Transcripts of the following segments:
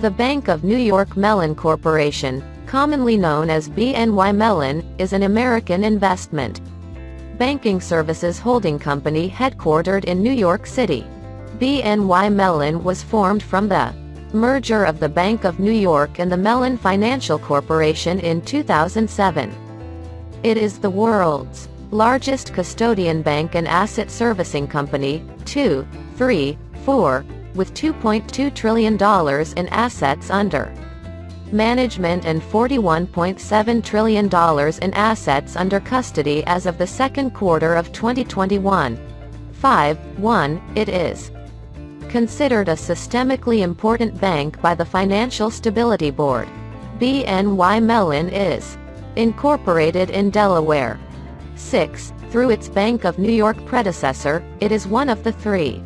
The Bank of New York Mellon Corporation, commonly known as BNY Mellon, is an American investment banking services holding company headquartered in New York City. BNY Mellon was formed from the merger of the Bank of New York and the Mellon Financial Corporation in 2007. It is the world's largest custodian bank and asset servicing company, 2, 3, 4, with $2.2 trillion in assets under management and $41.7 trillion in assets under custody as of the second quarter of 2021. 1. It is considered a systemically important bank by the Financial Stability Board. BNY Mellon is incorporated in Delaware. 6. Through its Bank of New York predecessor, it is one of the 3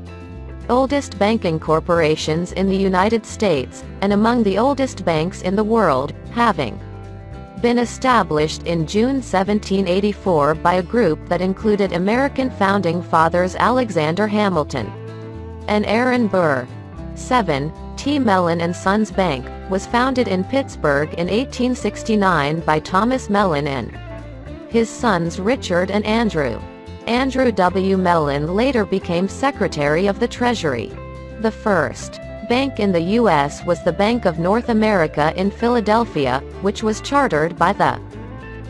oldest banking corporations in the United States, and among the oldest banks in the world, having been established in June 1784 by a group that included American founding fathers Alexander Hamilton and Aaron Burr. 7. T. Mellon and Sons Bank was founded in Pittsburgh in 1869 by Thomas Mellon and his sons Richard and Andrew. Andrew W. Mellon later became Secretary of the Treasury. The first bank in the U.S. was the Bank of North America in Philadelphia, which was chartered by the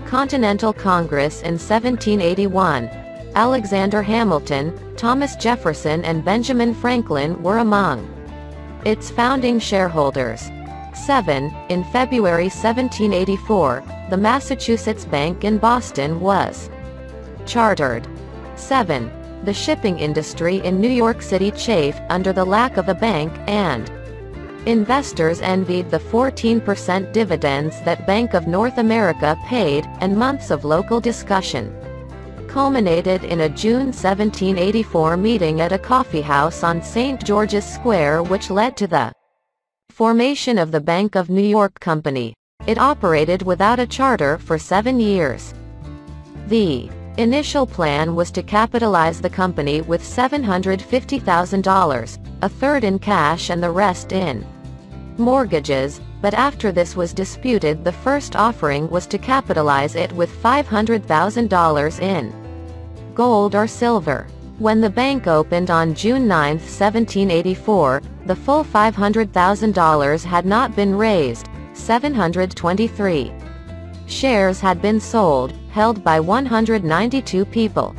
Continental Congress in 1781. Alexander Hamilton, Thomas Jefferson and Benjamin Franklin were among its founding shareholders. 7. In February 1784, the Massachusetts Bank in Boston was chartered. 7. The shipping industry in New York City chafed under the lack of a bank, and investors envied the 14% dividends that Bank of North America paid, and months of local discussion culminated in a June 1784 meeting at a coffeehouse on St. George's Square, which led to the formation of the Bank of New York Company. It operated without a charter for 7 years. The initial plan was to capitalize the company with $750,000, a third in cash and the rest in mortgages, but after this was disputed, the first offering was to capitalize it with $500,000 in gold or silver. When the bank opened on June 9, 1784, the full $500,000 had not been raised. 723 shares had been sold, held by 192 people.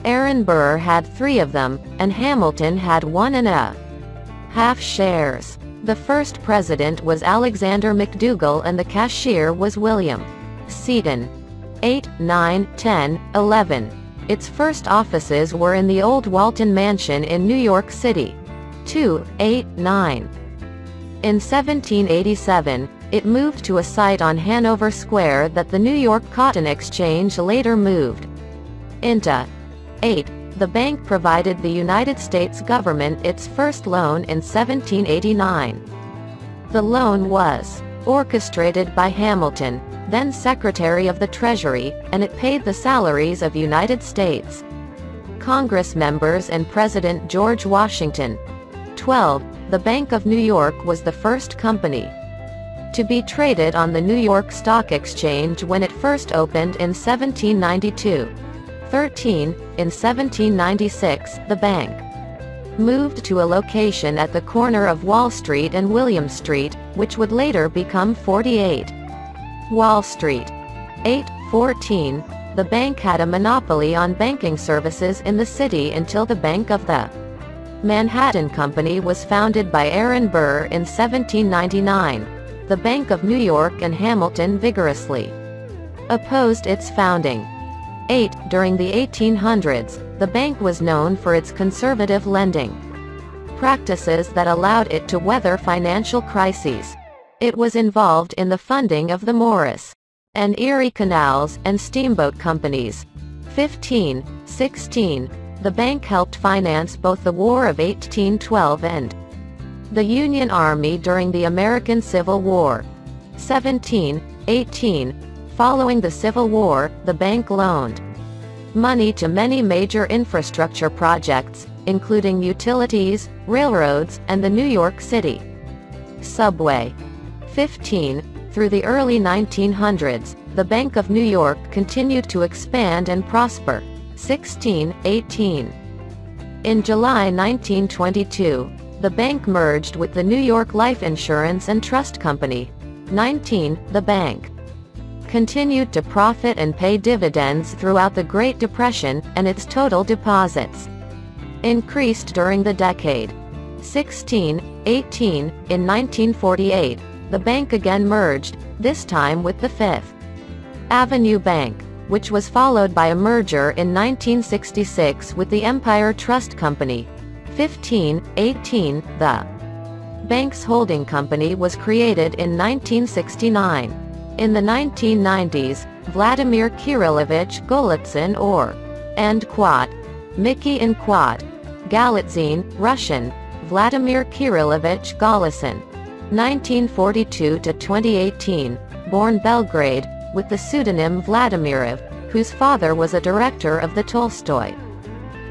Aaron Burr had 3 of them, and Hamilton had 1.5 shares. The first president was Alexander McDougall and the cashier was William Seaton. 8, 9, 10, 11. Its first offices were in the old Walton Mansion in New York City. 2, 8, 9. In 1787, it moved to a site on Hanover Square that the New York Cotton Exchange later moved into. 8. The bank provided the United States government its first loan in 1789. The loan was orchestrated by Hamilton, then Secretary of the Treasury, and it paid the salaries of United States Congress members and President George Washington. 12. The Bank of New York was the first company to be traded on the New York Stock Exchange when it first opened in 1792. 13. In 1796, the bank moved to a location at the corner of Wall Street and William Street, which would later become 48 Wall Street. 8. 14. The bank had a monopoly on banking services in the city until the Bank of the Manhattan Company was founded by Aaron Burr in 1799. The Bank of New York and Hamilton vigorously opposed its founding. 8. During the 1800s, the bank was known for its conservative lending practices that allowed it to weather financial crises. It was involved in the funding of the Morris and Erie canals and steamboat companies. 15. 16. The bank helped finance both the War of 1812 and the Union Army during the American Civil War. 17. 18. Following the Civil War, the bank loaned money to many major infrastructure projects, including utilities, railroads, and the New York City Subway. 15. Through the early 1900s, the Bank of New York continued to expand and prosper. 16. 18. In July 1922, the bank merged with the New York Life Insurance and Trust Company. 19. The bank continued to profit and pay dividends throughout the Great Depression, and its total deposits increased during the decade. 16. 18. In 1948, the bank again merged, this time with the Fifth Avenue Bank, which was followed by a merger in 1966 with the Empire Trust Company. 15. 18. The bank's holding company was created in 1969. In the 1990s, Vladimir Kirillovich Golitsyn or and Quat, Mickey and Quat, Galitzine, Russian, Vladimir Kirillovich Golitsyn. 1942 to 2018, born Belgrade, with the pseudonym Vladimirov, whose father was a director of the Tolstoy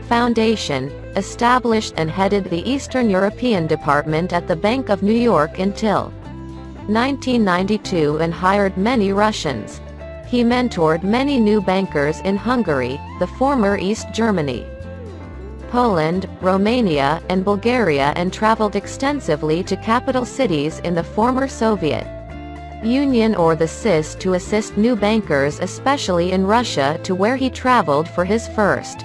Foundation, established and headed the Eastern European Department at the Bank of New York until 1992 and hired many Russians. He mentored many new bankers in Hungary, the former East Germany, Poland, Romania, and Bulgaria, and traveled extensively to capital cities in the former Soviet Union or the CIS to assist new bankers, especially in Russia, to where he traveled for his first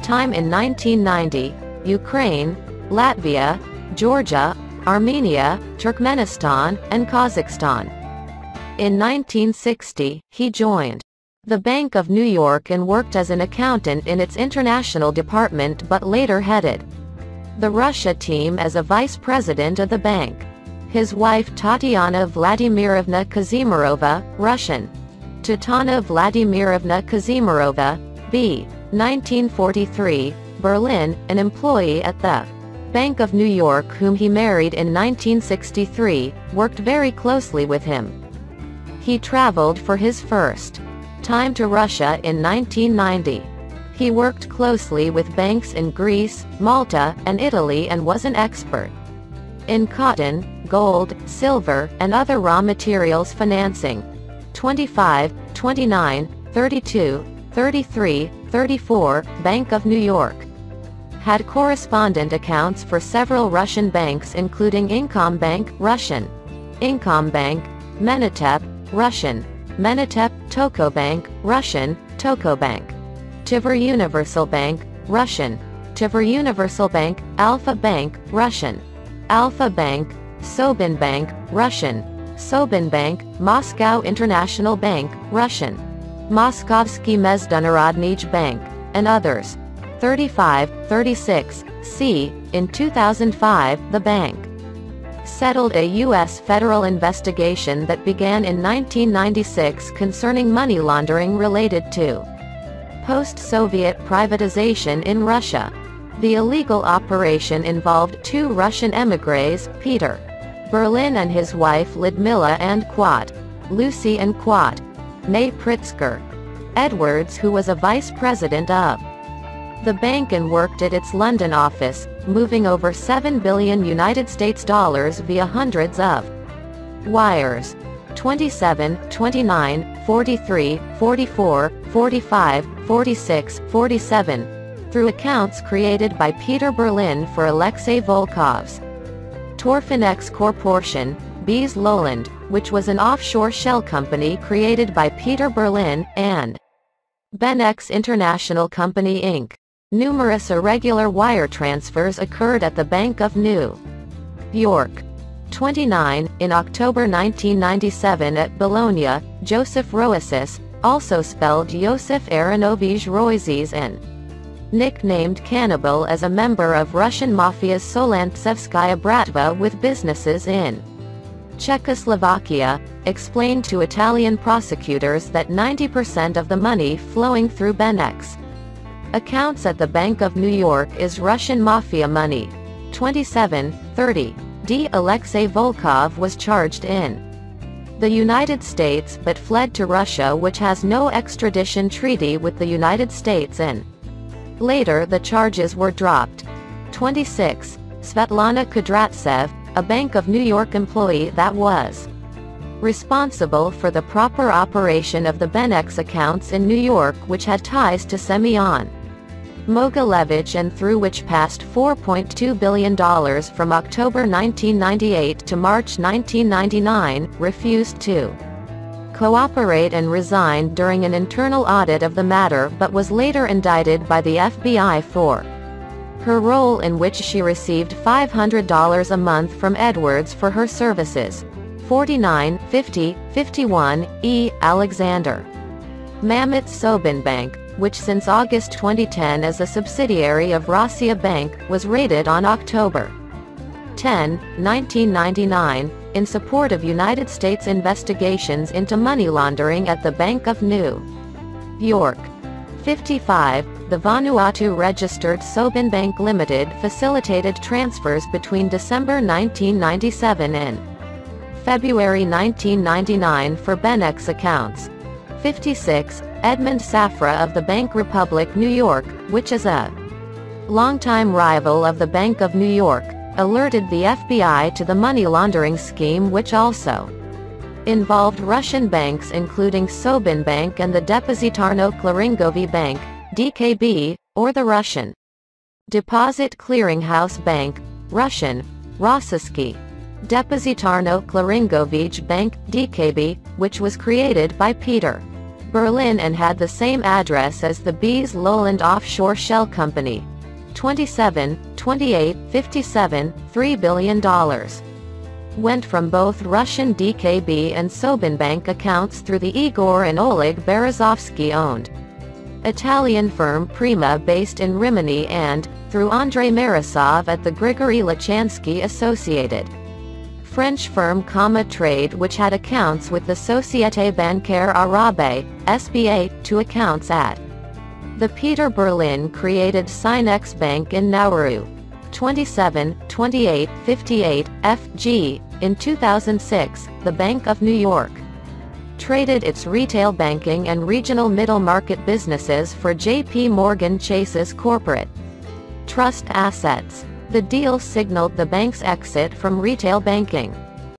time in 1990, Ukraine, Latvia, Georgia, Armenia, Turkmenistan, and Kazakhstan. In 1960, he joined the Bank of New York and worked as an accountant in its international department, but later headed the Russia team as a vice president of the bank. His wife Tatiana Vladimirovna Kazimirova, Russian, Tatana Vladimirovna Kazimirova, b. 1943, Berlin, an employee at the Bank of New York whom he married in 1963, worked very closely with him. He traveled for his first time to Russia in 1990. He worked closely with banks in Greece, Malta, and Italy and was an expert in cotton, gold, silver, and other raw materials financing. 25, 29, 32, 33, 34, Bank of New York. Had correspondent accounts for several Russian banks including Incombank, Russian, Incombank, Menatep, Russian, Menatep, Tokobank, Russian, Tokobank, Tver Universal Bank, Russian, Tver Universal Bank, Alpha Bank, Russian, Alpha Bank, Sobin Bank, Russian, Sobin Bank, Moscow International Bank, Russian, Moskovsky Mezdunnarodny Bank, and others. 35, 36, c. In 2005, the bank settled a U.S. federal investigation that began in 1996 concerning money laundering related to post-Soviet privatization in Russia. The illegal operation involved two Russian émigrés, Peter Berlin and his wife Lyudmila and Quat, Lucy and Quat, née Pritzker Edwards, who was a vice president of the bank and worked at its London office, moving over $7 billion United States dollars via hundreds of wires. 27, 29, 43, 44, 45, 46, 47, through accounts created by Peter Berlin for Alexei Volkov's Torfinex Corporation, Bees Lowland, which was an offshore shell company created by Peter Berlin, and Benex International Company Inc. Numerous irregular wire transfers occurred at the Bank of New York. 29, in October 1997 at Bologna, Joseph Roisis, also spelled Yosef Aronovich Roizis and nicknamed Cannibal, as a member of Russian mafia's Solantsevskaya Bratva with businesses in Czechoslovakia, explained to Italian prosecutors that 90% of the money flowing through Benex accounts at the Bank of New York is Russian mafia money. 27, 30. D. Alexei Volkov was charged in the United States but fled to Russia, which has no extradition treaty with the United States, and later the charges were dropped. 26. Svetlana Kudratsev, a Bank of New York employee that was responsible for the proper operation of the BENEX accounts in New York, which had ties to Semyon Mogilevich and through which passed $4.2 billion from October 1998 to March 1999, refused to cooperate and resigned during an internal audit of the matter, but was later indicted by the FBI for her role, in which she received $500 a month from Edwards for her services. 49, 50, 51, E. Alexander. Mammoth Sobin Bank, which since August 2010 is a subsidiary of Rossiya Bank, was raided on October 10, 1999, in support of United States investigations into money laundering at the Bank of New York. 55. The Vanuatu-registered Sobin Bank Limited facilitated transfers between December 1997 and February 1999 for BENEX accounts. 56. Edmund Safra of the Bank Republic New York, which is a longtime rival of the Bank of New York, alerted the FBI to the money laundering scheme, which also involved Russian banks including Sobin Bank and the Depozitarno-Klaringovi Bank, DKB, or the Russian Deposit Clearinghouse Bank, Russian, Ohsbc. Depozitarno-Klaringovich Bank, DKB, which was created by Peter Berlin and had the same address as the Bees Lowland Offshore Shell Company. 27, 28, 57, $3 billion went from both Russian DKB and Sobin Bank accounts through the Igor and Oleg Berezovsky-owned Italian firm Prima, based in Rimini, and, through Andrei Marisov at the Grigory Lachansky Associated French firm Comma Trade, which had accounts with the Société Bancaire Arabe, SBA, to accounts at the Peter Berlin created Sinex Bank in Nauru. 27, 28, 58, FG. In 2006, the Bank of New York traded its retail banking and regional middle market businesses for JPMorgan Chase's corporate trust assets. The deal signaled the bank's exit from retail banking.